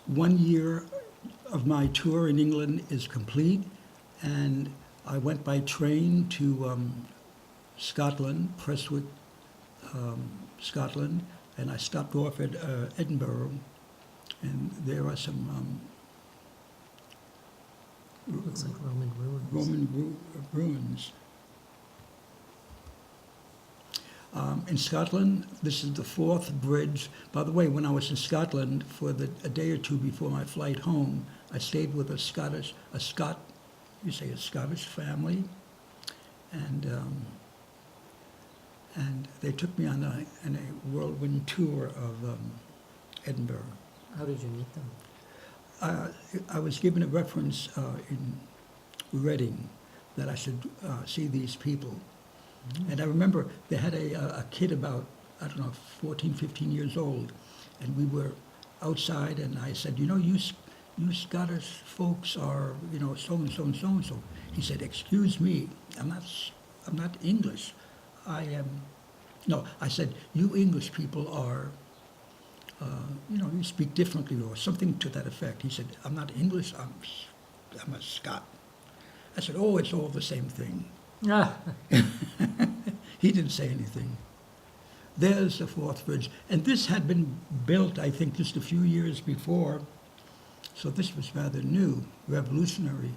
1 year of my tour in England is complete, and I went by train to Scotland, Prestwick, Scotland, and I stopped off at Edinburgh, and there are some Looks like Roman ruins. ruins. In Scotland, this is the fourth bridge. By the way, when I was in Scotland for a day or two before my flight home, I stayed with a Scottish family, and they took me on a whirlwind tour of Edinburgh. How did you meet them? I was given a reference in Reading that I should see these people. And I remember they had a kid about, 14, 15 years old, and we were outside, and I said, you Scottish folks are, so-and-so and so-and-so. He said, excuse me, I'm not English. I said, you English people are, you speak differently or something to that effect. He said, I'm not English, I'm a Scot. I said, oh, it's all the same thing. Ah, He didn't say anything. There's the fourth bridge. And this had been built, I think, just a few years before. So this was rather new, revolutionary.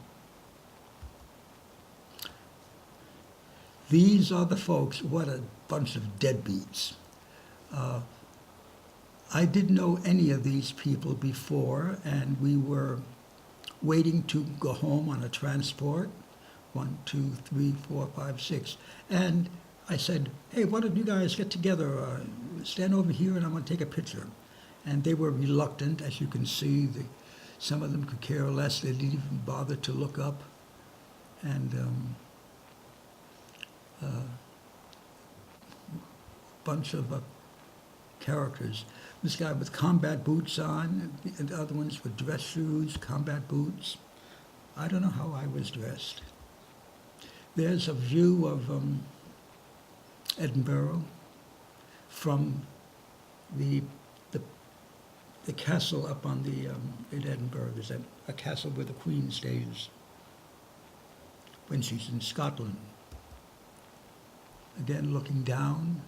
These are the folks, what a bunch of deadbeats. I didn't know any of these people before, and we were waiting to go home on a transport. 1, 2, 3, 4, 5, 6. And I said, hey, why don't you guys get together, stand over here and I want to take a picture. And they were reluctant, as you can see. Some of them could care less. They didn't even bother to look up. And bunch of characters. This guy with combat boots on, and the other ones with dress shoes, combat boots. I don't know how I was dressed. There's a view of Edinburgh from the castle up on in Edinburgh. There's a castle where the Queen stays when she's in Scotland. Again, looking down.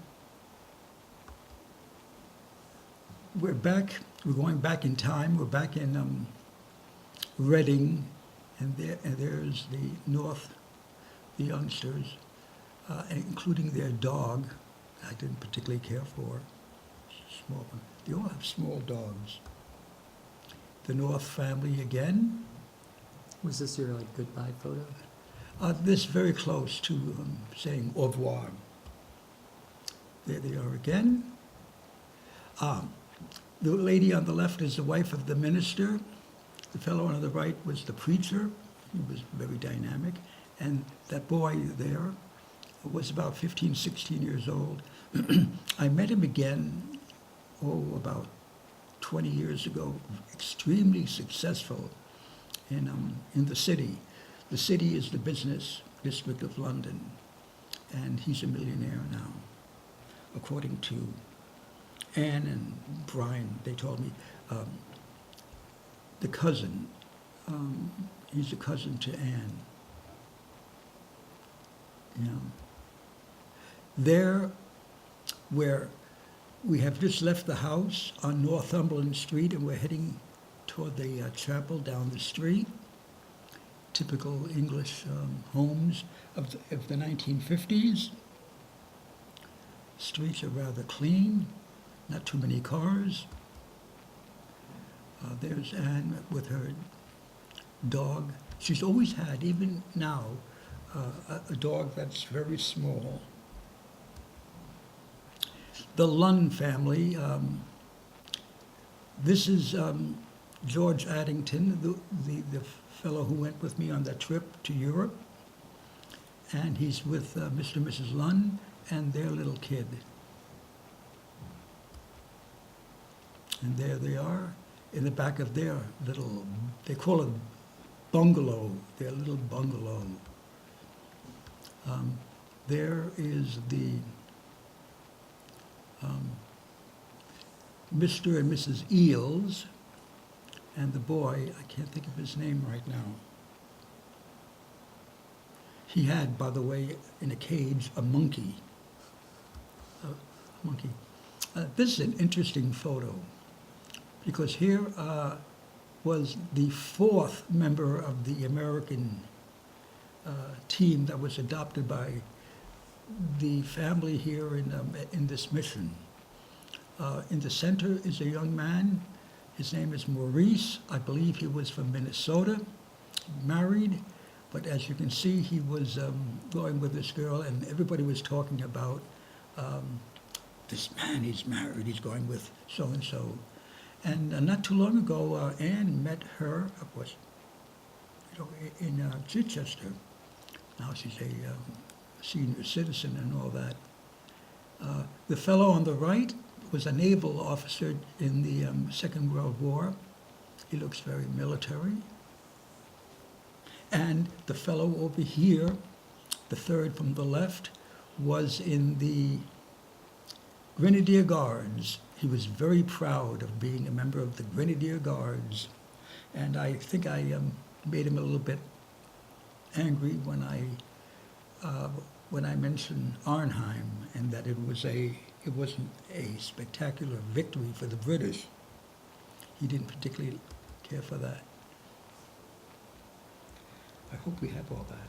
We're going back in time. We're back in Reading, and there's the youngsters, including their dog. I didn't particularly care for. Small one. They all have small dogs. The North family again. was this your goodbye photo? This very close to saying au revoir. There they are again. The lady on the left is the wife of the minister. The fellow on the right was the preacher. He was very dynamic. And that boy there was about 15, 16 years old. I met him again, about 20 years ago, extremely successful in the city. The city is the business district of London, and he's a millionaire now, according to Anne and Brian. They told me the cousin, he's a cousin to Anne. There, where we have just left the house on Northumberland Street and we're heading toward the chapel down the street, typical English homes of the 1950s. Streets are rather clean, not too many cars. There's Anne with her dog. She's always had, even now, a dog that's very small. The Lunn family, this is George Addington, the fellow who went with me on that trip to Europe. And he's with Mr. and Mrs. Lunn and their little kid. And there they are in the back of their little, they call it bungalow, their little bungalow. There is the Mr. and Mrs. Eels, And the boy, I can't think of his name right now. He had, by the way, in a cage, a monkey. A monkey. This is an interesting photo because here was the fourth member of the American team that was adopted by the family here in this mission. In the center is a young man. His name is Maurice. I believe he was from Minnesota, married. But as you can see, he was going with this girl, and everybody was talking about this man, he's married, he's going with so-and-so. And not too long ago, Anne met her, of course, in Chichester. Now she's a senior citizen and all that. The fellow on the right was a naval officer in the Second World War. He looks very military. And the fellow over here, the third from the left, was in the Grenadier Guards. He was very proud of being a member of the Grenadier Guards. And I think I made him a little bit angry when I mentioned Arnhem and that it wasn't a spectacular victory for the British. He didn't particularly care for that. I hope we have all that.